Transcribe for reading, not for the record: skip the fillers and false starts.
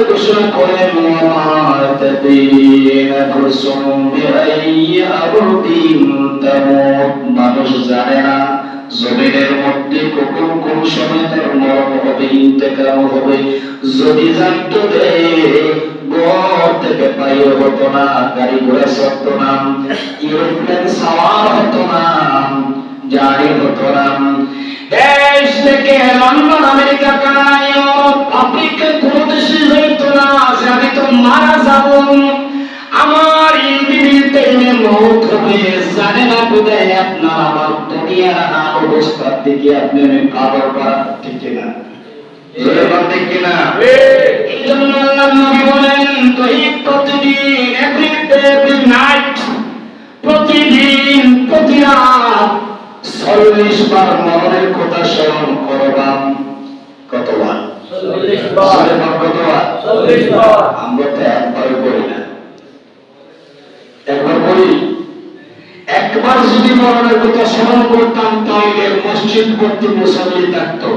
ঘোষণা করেন মানুষ জানে না জমিনের মধ্যে কখন কোন সময় তার মরণ হবে, ইন্তেকাল হবে। যদি জানতো রে ঘর থেকে বাইর হতো না, গাড়ি ঘোড়া চলতো না, এরোপ্লেন সাওয়ার হতো না, জারি হতো না। দেশ থেকে London, America, Canada, Europe, Africa কোন দেশে হইতো না যে আমি তো মারা যাব, আমার ইন্দিরিতে মৌত হবে। জানে না বোধহয় আপনার আমার দুনিয়ার অবস্থার দিকে আপনি অনেক কাবর করা, ঠিক কিনা? ঠিক কিনা? এই জন্য আল্লাহ নবী বলেন প্রতিদিন এভরি ডে এভরি নাইট, প্রতিদিন প্রতি রাত 40 বার মরণের কথা স্মরণ করবা। কতবার? 40 বার। কতবার? 40 বার। আমরা তো একবার করি না, একবার বলি। একবার যদি মরণের কথা স্মরণ করতাম তাহলে মসজিদ ভর্তি মুসল্লি থাকতো।